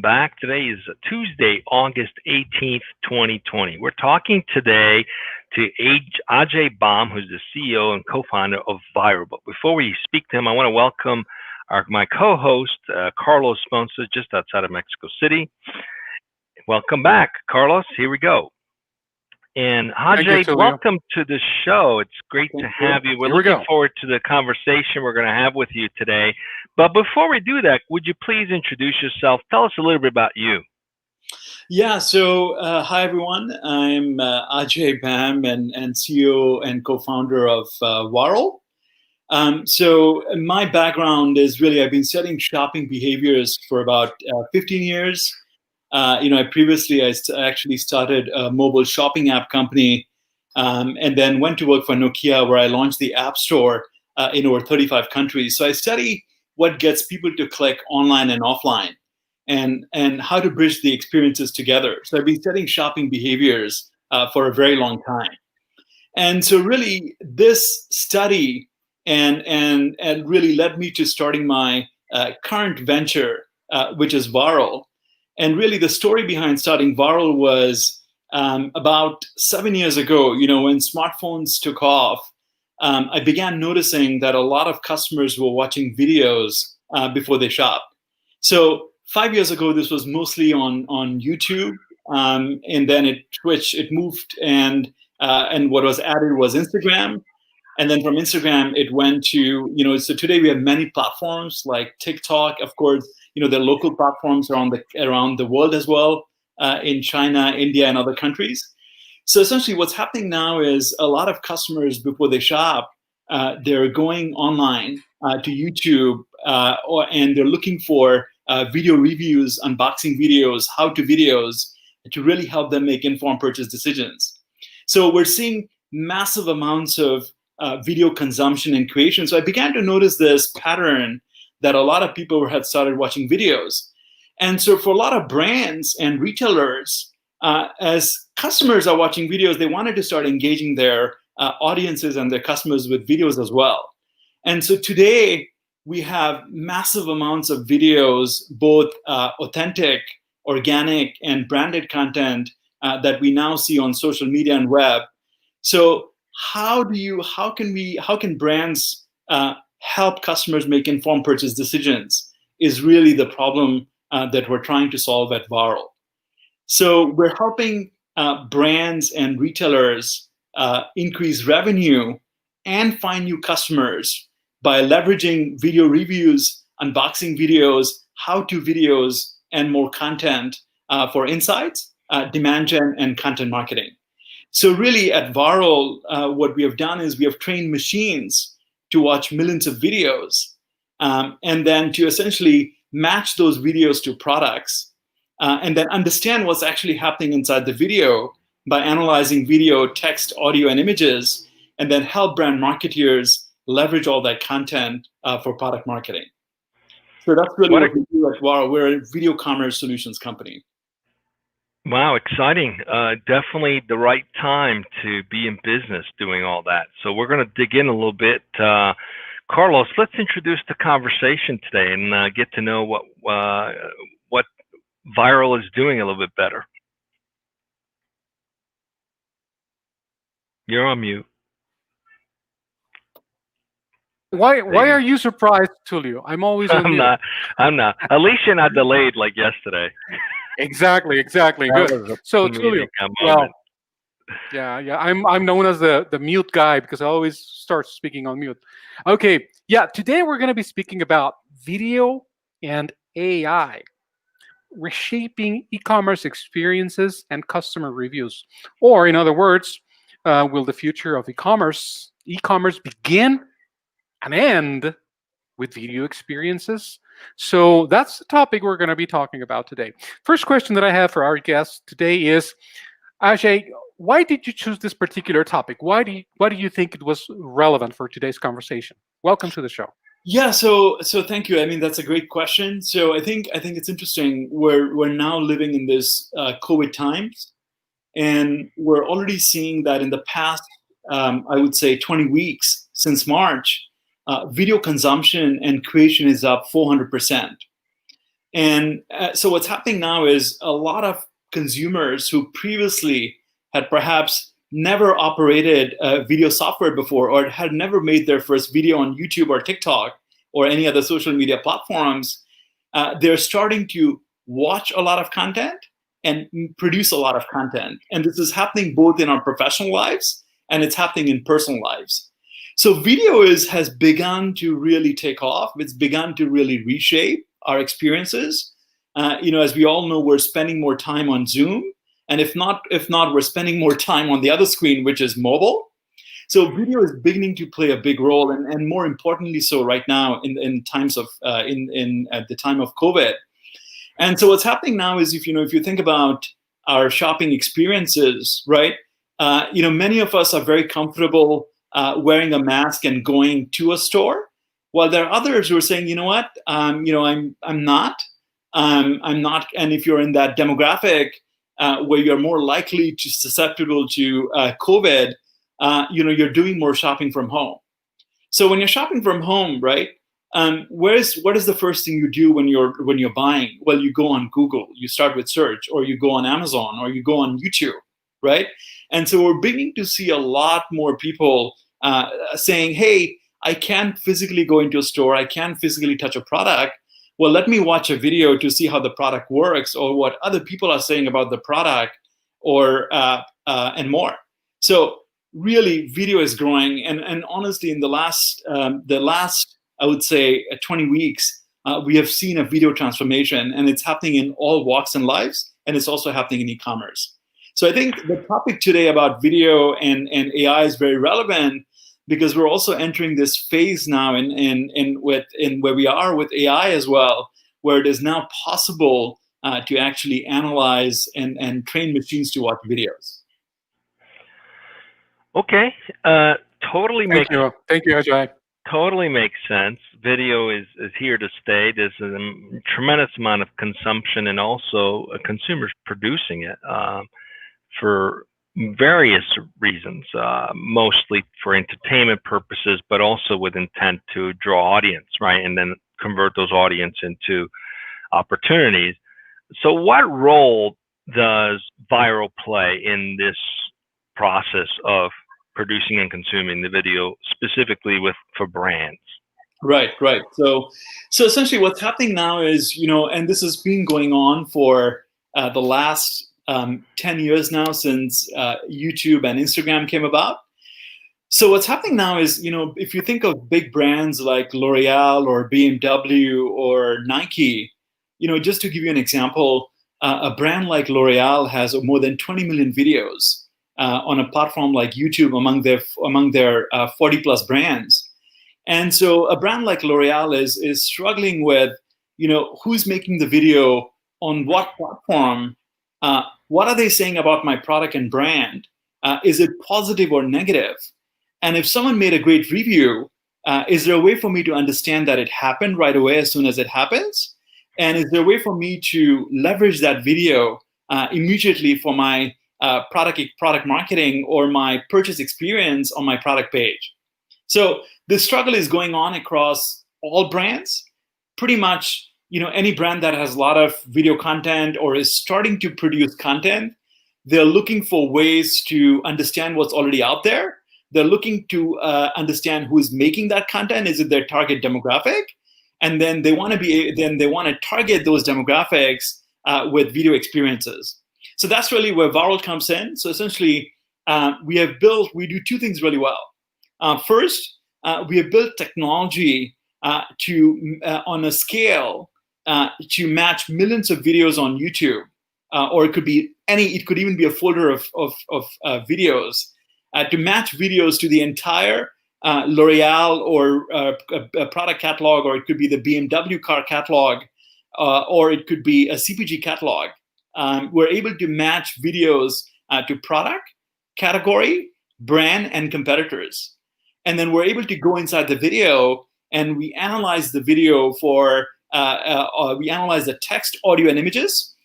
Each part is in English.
back. Today is Tuesday, August 18th, 2020. We're talking today to Ajay Baum, who's the CEO and co-founder of Vyrill. But before we speak to him, I want to welcome my co-host, Carlos Ponce, just outside of Mexico City. Welcome back, Carlos. Here we go. And Ajay, welcome to the show. It's great to have you. We're looking forward to the conversation we're going to have with you today. But before we do that, would you please introduce yourself? Tell us a little bit about you. Yeah, so hi, everyone. I'm Ajay Baum and CEO and co-founder of Vyrill. So my background is really, I've been studying shopping behaviors for about 15 years. I actually started a mobile shopping app company and then went to work for Nokia, where I launched the App Store in over 35 countries. So I study what gets people to click online and offline and how to bridge the experiences together. So I've been studying shopping behaviors for a very long time. And so really this study and really led me to starting my current venture, which is Vyrill. And really, the story behind starting Vyrill was about 7 years ago. When smartphones took off, I began noticing that a lot of customers were watching videos before they shopped. So 5 years ago, this was mostly on YouTube, and then it switched. It moved, and what was added was Instagram. And then from Instagram, it went to, so today we have many platforms like TikTok, of course. The local platforms around the world as well, in China, India, and other countries. So essentially what's happening now is a lot of customers, before they shop, they're going online to YouTube, and they're looking for video reviews, unboxing videos, how-to videos to really help them make informed purchase decisions. So we're seeing massive amounts of video consumption and creation. So I began to notice this pattern that a lot of people had started watching videos. And so for a lot of brands and retailers, as customers are watching videos, they wanted to start engaging their audiences and their customers with videos as well. And so today, we have massive amounts of videos, both authentic, organic, and branded content that we now see on social media and web. So how can brands help customers make informed purchase decisions is really the problem that we're trying to solve at Vyrill. So we're helping brands and retailers increase revenue and find new customers by leveraging video reviews, unboxing videos, how-to videos, and more content for insights, demand gen, and content marketing. So really at Vyrill, what we have done is we have trained machines to watch millions of videos, and then to essentially match those videos to products, and then understand what's actually happening inside the video by analyzing video, text, audio, and images, and then help brand marketeers leverage all that content for product marketing. So that's really what we do at Vyrill. We're a video commerce solutions company. Wow, exciting. Definitely the right time to be in business doing all that. So we're going to dig in a little bit. Carlos, let's introduce the conversation today and get to know what Vyrill is doing a little bit better. You're on mute. Why are you surprised, Tulio? I'm always on mute. I'm not. At least you're not delayed like yesterday. Exactly. Good. So Tulio, well, yeah. I'm known as the mute guy because I always start speaking on mute. Okay, yeah. Today we're going to be speaking about video and AI, reshaping e-commerce experiences and customer reviews. Or in other words, will the future of e-commerce begin and end with video experiences? So that's the topic we're going to be talking about today. First question that I have for our guest today is, Ajay, why did you choose this particular topic? Why do you think it was relevant for today's conversation? Welcome to the show. Yeah, so thank you. I mean, that's a great question. So I think it's interesting. We're now living in this COVID times, and we're already seeing that in the past, I would say 20 weeks since March, video consumption and creation is up 400%. And so what's happening now is a lot of consumers who previously had perhaps never operated video software before, or had never made their first video on YouTube or TikTok or any other social media platforms, they're starting to watch a lot of content and produce a lot of content. And this is happening both in our professional lives and it's happening in personal lives. So video has begun to really take off. It's begun to really reshape our experiences. As we all know, we're spending more time on Zoom. And if not, we're spending more time on the other screen, which is mobile. So video is beginning to play a big role, and more importantly, so right now in times of at the time of COVID. And so what's happening now is, if you think about our shopping experiences, right? Many of us are very comfortable wearing a mask and going to a store, while there are others who are saying, you know what, I'm not. And if you're in that demographic where you're more likely to susceptible to COVID, you're doing more shopping from home. So when you're shopping from home, right? What is the first thing you do when you're buying? Well, you go on Google, you start with search, or you go on Amazon, or you go on YouTube, right? And so we're beginning to see a lot more people saying, hey, I can't physically go into a store, I can't physically touch a product. Well, let me watch a video to see how the product works, or what other people are saying about the product, or and more. So really, video is growing, and honestly, in the last I would say 20 weeks, we have seen a video transformation, and it's happening in all walks and lives, and it's also happening in e-commerce. So I think the topic today about video and AI is very relevant, because we're also entering this phase now in where we are with AI as well, where it is now possible to actually analyze and train machines to watch videos. Okay, totally makes sense. Thank you, Ajay. Totally makes sense. Video is here to stay. There's a tremendous amount of consumption, and also consumers producing it for various reasons, mostly for entertainment purposes, but also with intent to draw audience, right? And then convert those audience into opportunities. So what role does Vyrill play in this process of producing and consuming the video, specifically for brands? Right. So essentially what's happening now is, and this has been going on for the last 10 years now, since YouTube and Instagram came about. So what's happening now is, if you think of big brands like L'Oreal or BMW or Nike, just to give you an example, a brand like L'Oreal has more than 20 million videos on a platform like YouTube among their 40 plus brands. And so a brand like L'Oreal is struggling with, who's making the video on what platform. What are they saying about my product and brand? Is it positive or negative? And if someone made a great review, is there a way for me to understand that it happened right away as soon as it happens? And is there a way for me to leverage that video immediately for my product marketing or my purchase experience on my product page? So the struggle is going on across all brands. Pretty much, any brand that has a lot of video content or is starting to produce content, they're looking for ways to understand what's already out there. They're looking to understand who is making that content. Is it their target demographic? And then they want to target those demographics with video experiences. So that's really where Vyrill comes in. So essentially, we do two things really well. First, we have built technology on a scale to match millions of videos on YouTube, or it could even be a folder of videos to match videos to the entire L'Oreal or a product catalog, or it could be the BMW car catalog, or it could be a CPG catalog. We're able to match videos to product, category, brand, and competitors. And then we're able to go inside the video and we analyze the video we analyze the text, audio, and images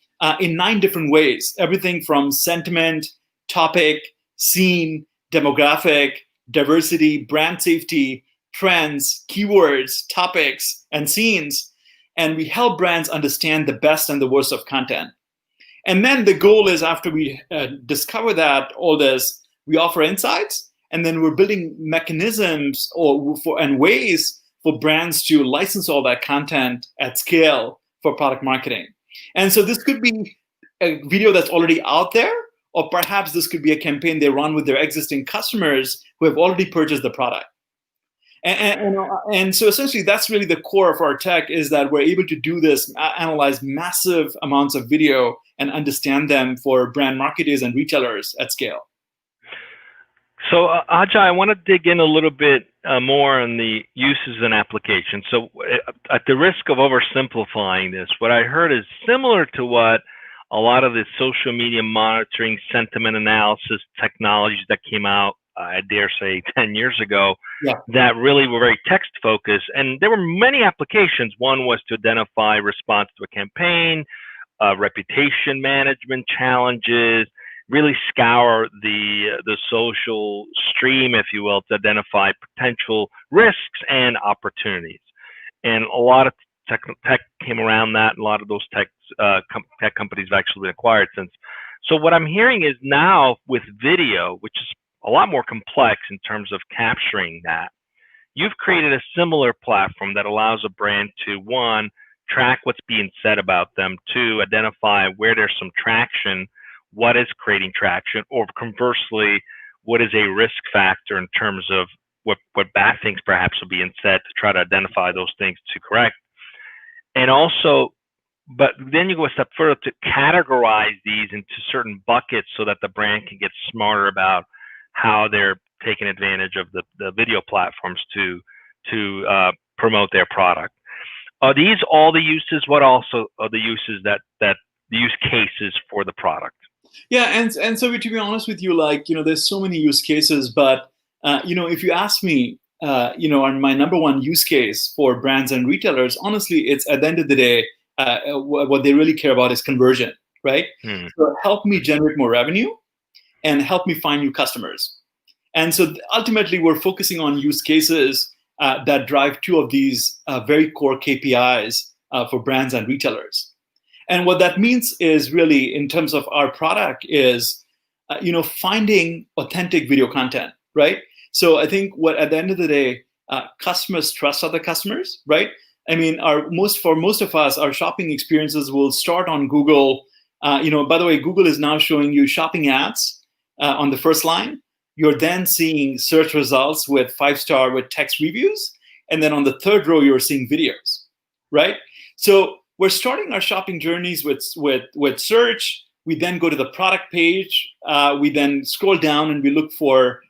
in 9 different ways. Everything from sentiment, topic, scene, demographic, diversity, brand safety, trends, keywords, topics, and scenes. and we help brands understand the best and the worst of content. And then the goal is, after we discover that all this, we offer insights, and then we're building mechanisms and ways for brands to license all that content at scale for product marketing. And so this could be a video that's already out there, or perhaps this could be a campaign they run with their existing customers who have already purchased the product. And so essentially, that's really the core of our tech, is that we're able to do this, analyze massive amounts of video and understand them for brand marketers and retailers at scale. So Ajay, I want to dig in a little bit more on the uses and applications. So at the risk of oversimplifying this, what I heard is similar to what a lot of the social media monitoring, sentiment analysis technologies that came out, I dare say 10 years ago, that really were very text focused. And there were many applications. One was to identify response to a campaign, reputation management challenges, really scour the social stream, if you will, to identify potential risks and opportunities. And a lot of tech came around that, and a lot of those tech companies have actually been acquired since. So what I'm hearing is now with video, which is a lot more complex in terms of capturing that, you've created a similar platform that allows a brand to, one, track what's being said about them, two, identify where there's some traction, what is creating traction, or conversely, what is a risk factor in terms of what bad things perhaps are being said, to try to identify those things to correct. And also, but then you go a step further to categorize these into certain buckets so that the brand can get smarter about how they're taking advantage of the video platforms to promote their product. Are these all the uses? What also are the uses that the use cases for the product? Yeah, and so to be honest with you, there's so many use cases, but if you ask me, on my number one use case for brands and retailers, honestly, it's at the end of the day, what they really care about is conversion, right? So help me generate more revenue and help me find new customers. And so ultimately, we're focusing on use cases that drive two of these very core KPIs for brands and retailers. And what that means is really, in terms of our product, is finding authentic video content, right? So I think at the end of the day, customers trust other customers, right? I mean, for most of us, our shopping experiences will start on Google. By the way, Google is now showing you shopping ads on the first line. You're then seeing search results with 5-star with text reviews, and then on the third row, you're seeing videos, right? So we're starting our shopping journeys with search. We then go to the product page. We then scroll down and we look for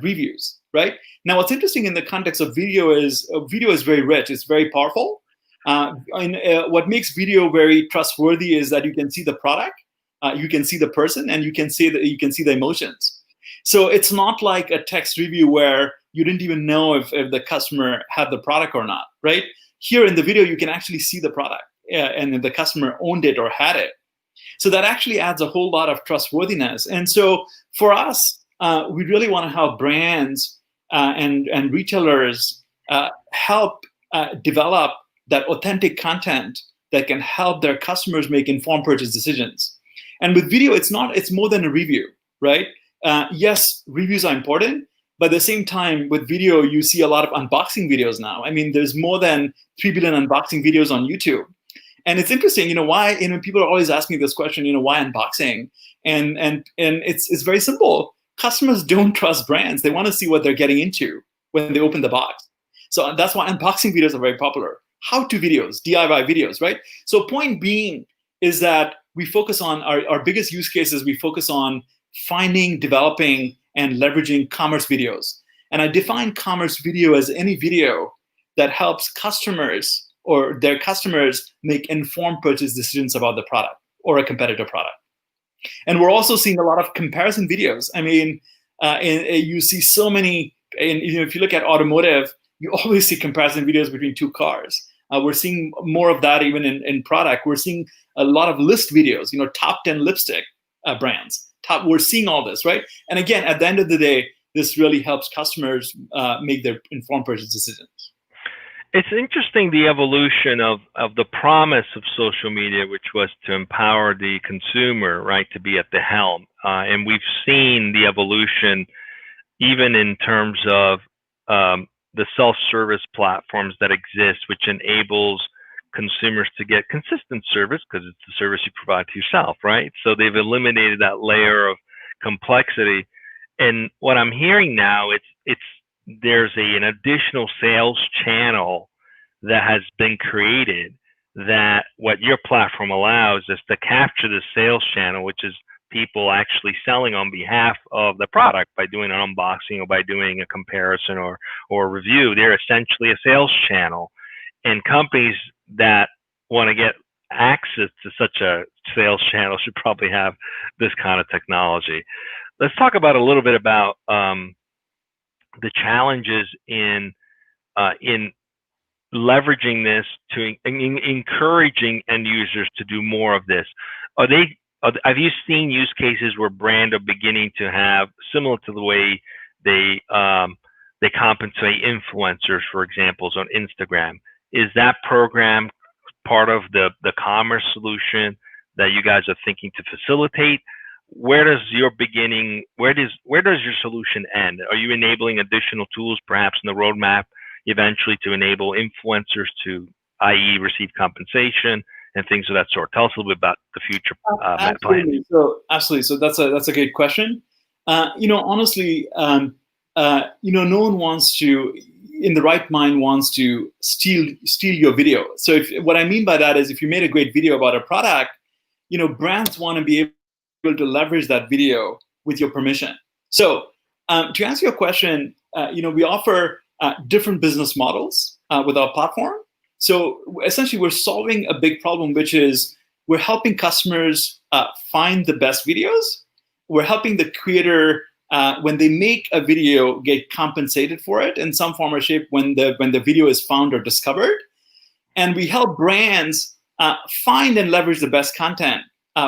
reviews, right? Now, what's interesting in the context of video is very rich. It's very powerful. What makes video very trustworthy is that you can see the product, you can see the person, and you can see the emotions. So it's not like a text review where you didn't even know if the customer had the product or not, right? Here in the video, you can actually see the product. And the customer owned it or had it. So that actually adds a whole lot of trustworthiness. And so for us, we really want to help brands and retailers help develop that authentic content that can help their customers make informed purchase decisions. And with video, it's more than a review, right? Yes, reviews are important, but at the same time, with video, you see a lot of unboxing videos now. I mean, there's more than 3 billion unboxing videos on YouTube. And it's interesting, why, people are always asking this question, why unboxing? And it's very simple. Customers don't trust brands. They want to see what they're getting into when they open the box. So that's why unboxing videos are very popular. How-to videos, DIY videos, right? So point being is that we focus on our biggest use cases. We focus on finding, developing, and leveraging commerce videos. And I define commerce video as any video that helps customers or their customers make informed purchase decisions about the product or a competitor product. And we're also seeing a lot of comparison videos. I mean, you see so many, and if you look at automotive, you always see comparison videos between two cars. We're seeing more of that even in product. We're seeing a lot of list videos, top 10 lipstick brands. We're seeing all this, right? And again, at the end of the day, this really helps customers make their informed purchase decisions. It's interesting, the evolution of the promise of social media, which was to empower the consumer, right, to be at the helm. And we've seen the evolution even in terms of the self-service platforms that exist, which enables consumers to get consistent service because it's the service you provide to yourself, right? So they've eliminated that layer of complexity. And what I'm hearing now, it's there's an additional sales channel that has been created, that what your platform allows is to capture the sales channel, which is people actually selling on behalf of the product by doing an unboxing or by doing a comparison or a review. They're essentially a sales channel. And companies that want to get access to such a sales channel should probably have this kind of technology. Let's talk about a little bit about the challenges in leveraging this to encouraging end users to do more of this. Have you seen use cases where brands are beginning to have, similar to the way they compensate influencers, for example, on Instagram? Is that program part of the commerce solution that you guys are thinking to facilitate? Where does your solution end? Are you enabling additional tools, perhaps in the roadmap, eventually to enable influencers to, i.e., receive compensation and things of that sort? Tell us a little bit about the future plan. Absolutely. So that's a great question. Honestly, no one wants to, in the right mind, wants to steal your video. So what I mean by that is, if you made a great video about a product, brands want to be able to leverage that video with your permission. So to answer your question, we offer different business models with our platform. So essentially, we're solving a big problem, which is we're helping customers find the best videos. We're helping the creator, when they make a video, get compensated for it in some form or shape when the video is found or discovered. And we help brands find and leverage the best content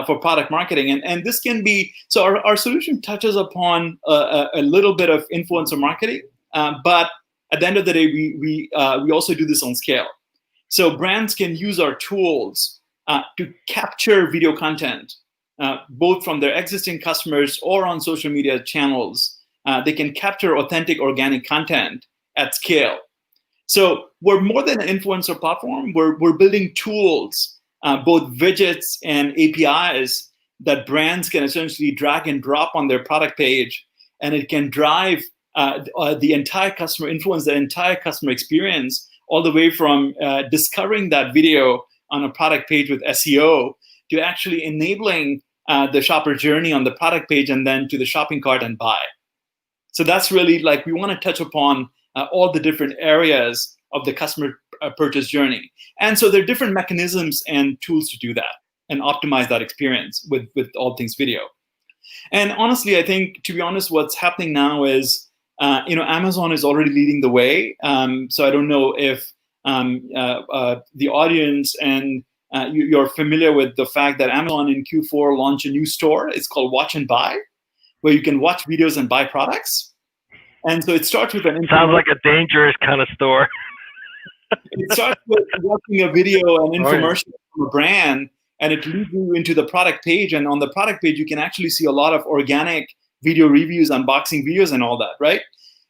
for product marketing. And this can be, so our solution touches upon a little bit of influencer marketing, but at the end of the day, we also do this on scale. So brands can use our tools to capture video content, both from their existing customers or on social media channels. They can capture authentic organic content at scale. So we're more than an influencer platform. We're building tools, both widgets and APIs that brands can essentially drag and drop on their product page, and it can drive the entire customer, influence the entire customer experience, all the way from discovering that video on a product page with SEO to actually enabling the shopper journey on the product page and then to the shopping cart and buy. So that's really, we want to touch upon all the different areas of the customer purchase journey. And so there are different mechanisms and tools to do that and optimize that experience with all things video. And honestly, I think, to be honest, what's happening now is, Amazon is already leading the way. So I don't know if the audience and you're familiar with the fact that Amazon in Q4 launched a new store. It's called Watch and Buy, where you can watch videos and buy products. And so it starts with an... Sounds like a dangerous kind of store. It starts with watching a video and infomercial from a brand, and it leads you into the product page. And on the product page, you can actually see a lot of organic video reviews, unboxing videos, and all that, right?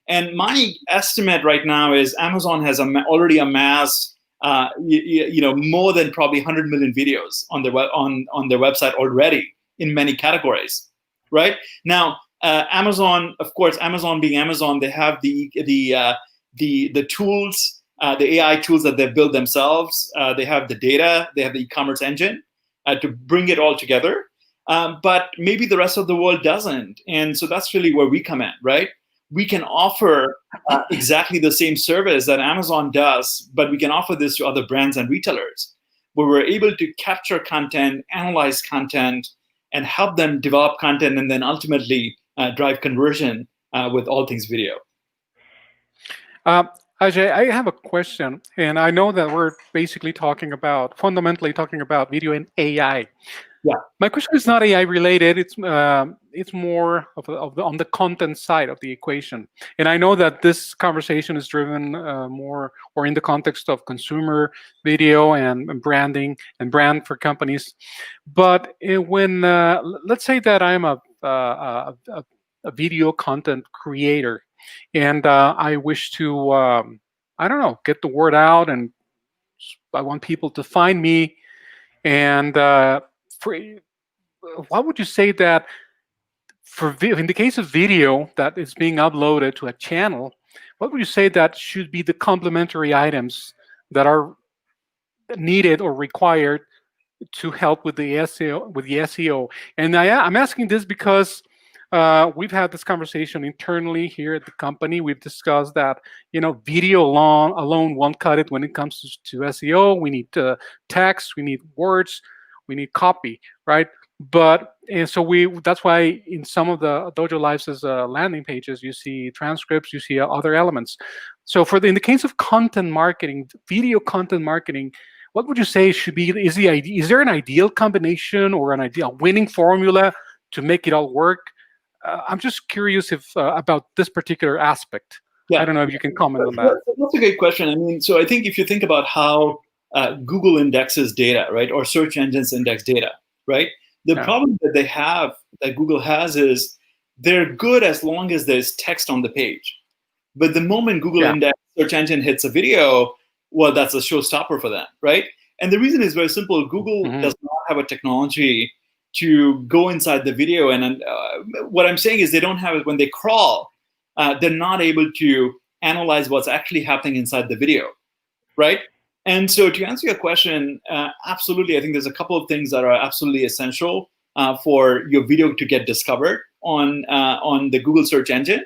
And my estimate right now is Amazon has already amassed, more than probably 100 million videos on their website already in many categories, right? Now, Amazon, of course, Amazon being Amazon, they have the tools, the AI tools that they've built themselves. They have the data, they have the e-commerce engine to bring it all together. But maybe the rest of the world doesn't. And so that's really where we come in, right? We can offer exactly the same service that Amazon does, but we can offer this to other brands and retailers, where we're able to capture content, analyze content, and help them develop content, and then ultimately drive conversion with all things video. Ajay, I have a question, and I know that we're basically fundamentally talking about video and AI. Yeah. My question is not AI related. It's more on the content side of the equation. And I know that this conversation is driven more or in the context of consumer video and branding and brand for companies. But when let's say that I'm a video content creator, and I wish to I don't know, get the word out, and I want people to find me. And for what would you say that in the case of video that is being uploaded to a channel, what would you say that should be the complementary items that are needed or required to help with the SEO? And I'm asking this because we've had this conversation internally here at the company. We've discussed that video alone won't cut it when it comes to SEO. We need text, we need words, we need copy, right? But and so that's why in some of the DojoLIVE's landing pages you see transcripts, you see other elements. So in the case of content marketing, video content marketing, what would you say should be is there an ideal combination or an ideal winning formula to make it all work? I'm just curious about this particular aspect. Yeah. I don't know if you can comment on that. That's a great question. I mean, so I think if you think about how Google indexes data, right, or search engines index data, right? The problem that Google has is they're good as long as there's text on the page. But the moment Google index search engine hits a video, well, that's a showstopper for them, right? And the reason is very simple. Google does not have a technology to go inside the video. And what I'm saying is they don't have it when they crawl. They're not able to analyze what's actually happening inside the video, right? And so to answer your question, absolutely, I think there's a couple of things that are absolutely essential for your video to get discovered on the Google search engine.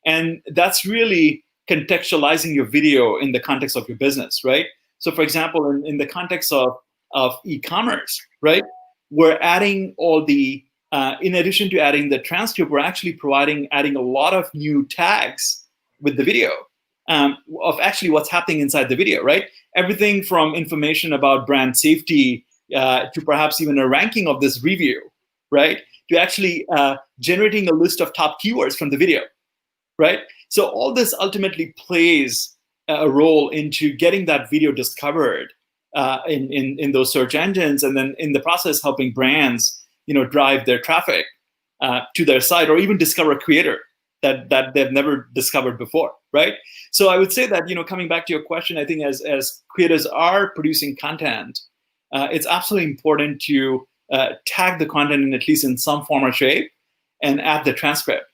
And that's really contextualizing your video in the context of your business, right? So for example, in the context of e-commerce, right? We're adding all the, in addition to adding the transcript, we're actually adding a lot of new tags with the video of actually what's happening inside the video, right? Everything from information about brand safety to perhaps even a ranking of this review, right? To actually generating a list of top keywords from the video, right? So all this ultimately plays a role into getting that video discovered in those search engines, and then in the process helping brands, drive their traffic to their site, or even discover a creator that they've never discovered before, right? So I would say that, coming back to your question, I think as creators are producing content, it's absolutely important to tag the content in at least in some form or shape and add the transcript.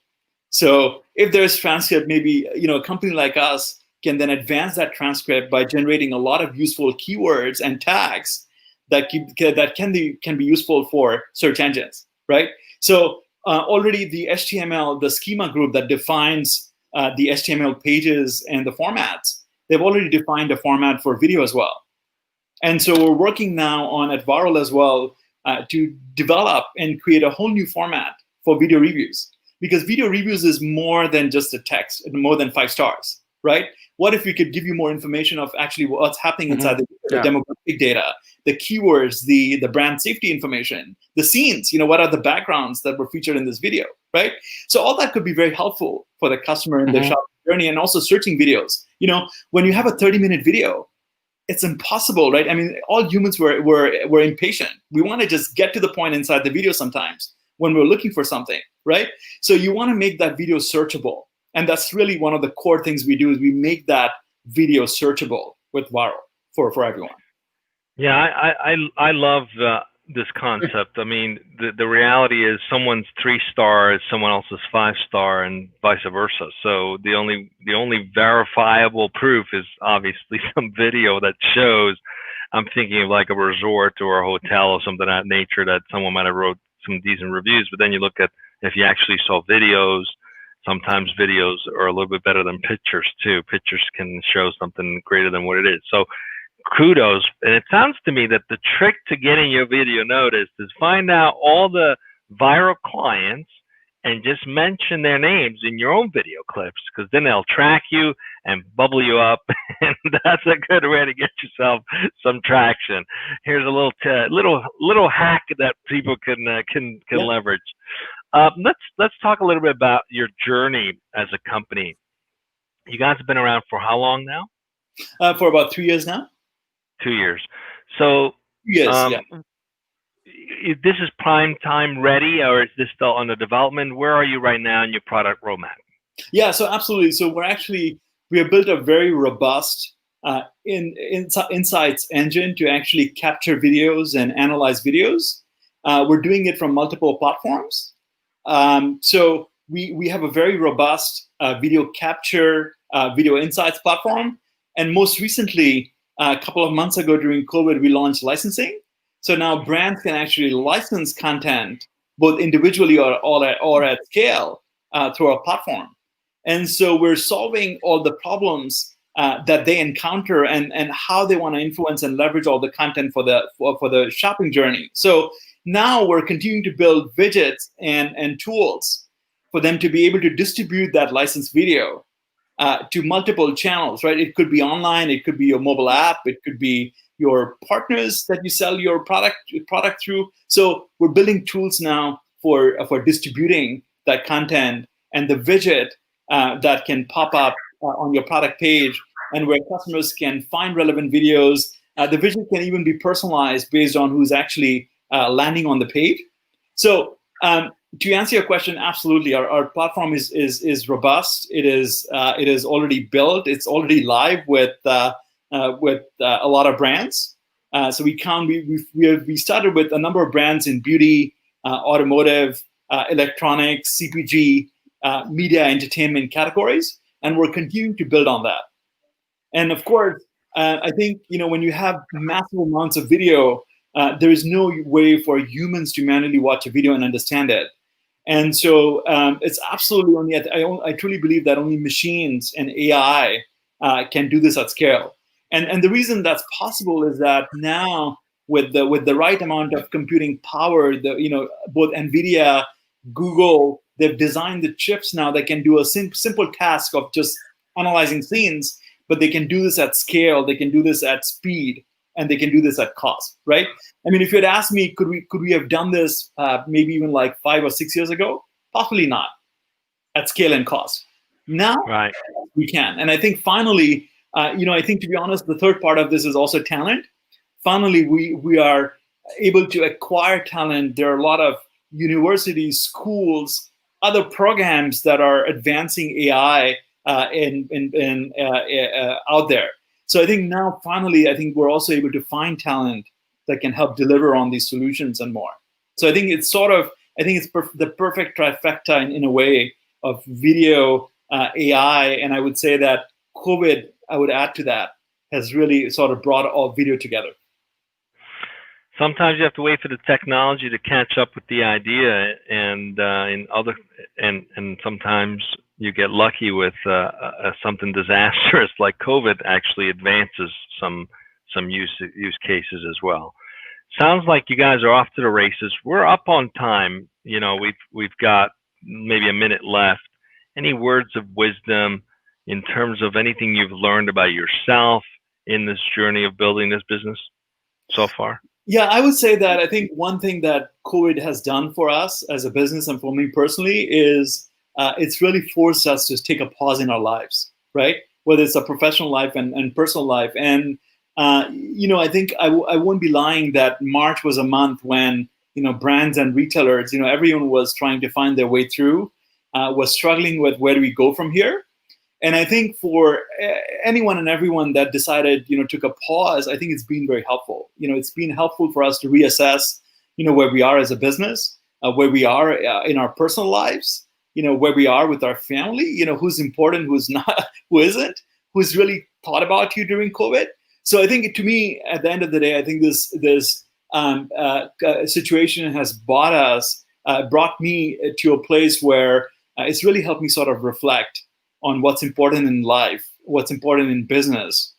So if there's transcript, maybe a company like us can then advance that transcript by generating a lot of useful keywords and tags that can be useful for search engines, right? So already the HTML, the schema group that defines the HTML pages and the formats, they've already defined a format for video as well. And so we're working now at Vyrill as well to develop and create a whole new format for video reviews. Because video reviews is more than just a text, more than 5 stars, right? What if we could give you more information of actually what's happening inside the demographic data, the keywords, the brand safety information, the scenes, what are the backgrounds that were featured in this video, right? So all that could be very helpful for the customer in their shopping journey, and also searching videos. When you have a 30-minute video, it's impossible, right? I mean, all humans were impatient. We want to just get to the point inside the video sometimes when we're looking for something, right? So you want to make that video searchable. And that's really one of the core things we do, is we make that video searchable with Vyrill for everyone. Yeah, I love this concept. I mean, the reality is someone's 3 star is someone else's 5 star, and vice versa. So the only verifiable proof is obviously some video that shows. I'm thinking of like a resort or a hotel or something of that nature that someone might have wrote some decent reviews, but then you look at if you actually saw videos. Sometimes videos are a little bit better than pictures too. Pictures can show something greater than what it is. So kudos. And it sounds to me that the trick to getting your video noticed is find out all the Vyrill clients and just mention their names in your own video clips, because then they'll track you and bubble you up, and that's a good way to get yourself some traction. Here's a little hack that people can leverage. Let's talk a little bit about your journey as a company. You guys have been around for how long now? For about 3 years now. 2 years. So yes, this is prime time ready, or is this still under development? Where are you right now in your product roadmap? Yeah, so absolutely. So we have built a very robust insights engine to actually capture videos and analyze videos. We're doing it from multiple platforms. So we have a very robust video capture, video insights platform. And most recently, a couple of months ago during COVID, we launched licensing. So now brands can actually license content both individually or at scale through our platform. And so we're solving all the problems that they encounter and how they want to influence and leverage all the content for the shopping journey. So now we're continuing to build widgets and tools for them to be able to distribute that licensed video to multiple channels, right? It could be online, it could be your mobile app, it could be your partners that you sell your product through. So we're building tools now for distributing that content, and the widget that can pop up on your product page, and where customers can find relevant videos. The widget can even be personalized based on who's actually landing on the page. So to answer your question, absolutely, our platform is robust. It is already built. It's already live with a lot of brands. So we started with a number of brands in beauty, automotive, electronics, CPG, media, entertainment categories, and we're continuing to build on that. And of course, I think when you have massive amounts of video, there is no way for humans to manually watch a video and understand it. And so it's absolutely I truly believe that only machines and AI can do this at scale. And the reason that's possible is that now with the right amount of computing power, both NVIDIA, Google, they've designed the chips now that can do a simple task of just analyzing scenes, but they can do this at scale, they can do this at speed, and they can do this at cost, right? I mean, if you had asked me, could we have done this maybe even like 5 or 6 years ago? Possibly not, at scale and cost. Now, right, we can. And I think finally, I think, to be honest, the third part of this is also talent. Finally, we are able to acquire talent. There are a lot of universities, schools, other programs that are advancing AI out there. So I think now, finally, I think we're also able to find talent that can help deliver on these solutions and more. So I think it's the perfect trifecta in a way of video, AI, and I would say that COVID, I would add to that, has really sort of brought all video together. Sometimes you have to wait for the technology to catch up with the idea, and sometimes you get lucky with something disastrous like COVID actually advances some use cases as well. Sounds like you guys are off to the races. We're up on time. We've got maybe a minute left. Any words of wisdom in terms of anything you've learned about yourself in this journey of building this business so far? Yeah, I would say that I think one thing that COVID has done for us as a business and for me personally is it's really forced us to take a pause in our lives, right? Whether it's a professional life and personal life. And, I think I won't be lying that March was a month when, brands and retailers, everyone was trying to find their way through, was struggling with where do we go from here. And I think for anyone and everyone that decided, took a pause, I think it's been very helpful. It's been helpful for us to reassess, where we are as a business, where we are in our personal lives, where we are with our family, who's important, who's not, who isn't, who's really thought about you during COVID. So I think, to me, at the end of the day, I think this situation has brought me to a place where it's really helped me sort of reflect on what's important in life, what's important in business,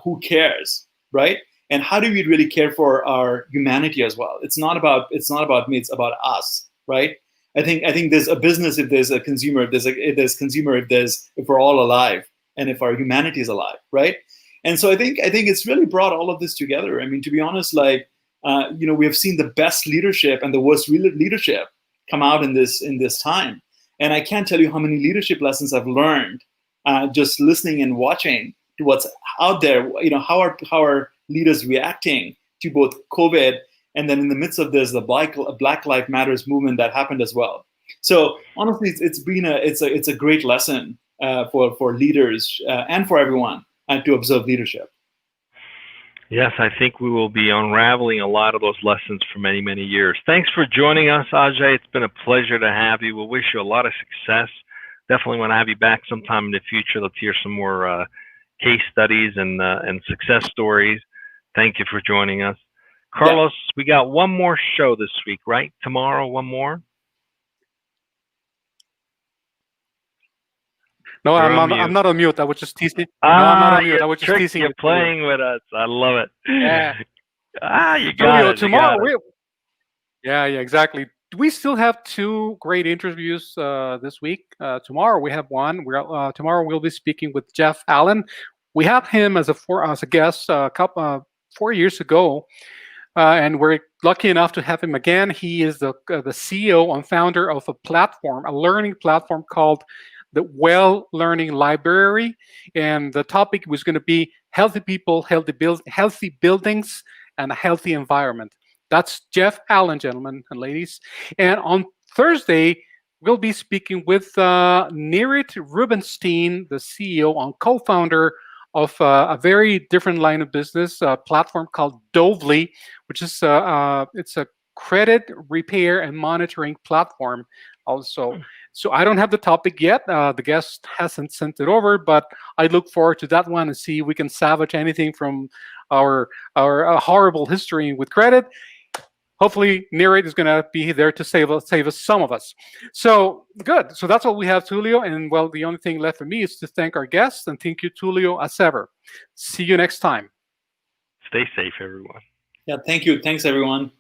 who cares, right? And how do we really care for our humanity as well? It's not about me, it's about us, right? I think there's a business if there's a consumer, if we're all alive. and if our humanity is alive, right? And so I think it's really brought all of this together. I mean, to be honest, like we have seen the best leadership and the worst leadership come out in this time. And I can't tell you how many leadership lessons I've learned just listening and watching to what's out there. How are leaders reacting to both COVID, and then in the midst of this, the Black Lives Matters movement that happened as well. So honestly, it's a great lesson for leaders and for everyone to observe leadership. Yes, I think we will be unraveling a lot of those lessons for many, many years. Thanks for joining us, Ajay. It's been a pleasure to have you. We'll wish you a lot of success. Definitely want to have you back sometime in the future. Let's hear some more case studies and success stories. Thank you for joining us. Carlos, we got one more show this week, right? Tomorrow, one more? No, I'm not on mute. I was just teasing. No, I'm not on mute. I was just teasing. You're playing with us. I love it. Yeah. You got it. Tomorrow, exactly. We still have 2 great interviews this week. Tomorrow we have one. Tomorrow we'll be speaking with Jeff Allen. We had him as a guest 4 years ago, and we're lucky enough to have him again. He is the CEO and founder of a learning platform called the Well Learning Library, and the topic was going to be healthy people, healthy buildings, and a healthy environment. That's Jeff Allen, gentlemen and ladies. And on Thursday, we'll be speaking with Nirit Rubenstein, the CEO and co-founder of a very different line of business, a platform called DojoLIVE, which is it's a credit repair and monitoring platform also. So I don't have the topic yet. The guest hasn't sent it over, but I look forward to that one and see if we can salvage anything from our horrible history with credit. Hopefully, Nirit is going to be there to save us, some of us. So good. So that's what we have, Tulio. And well, the only thing left for me is to thank our guests, and thank you, Tulio, as ever. See you next time. Stay safe, everyone. Yeah, thank you. Thanks, everyone.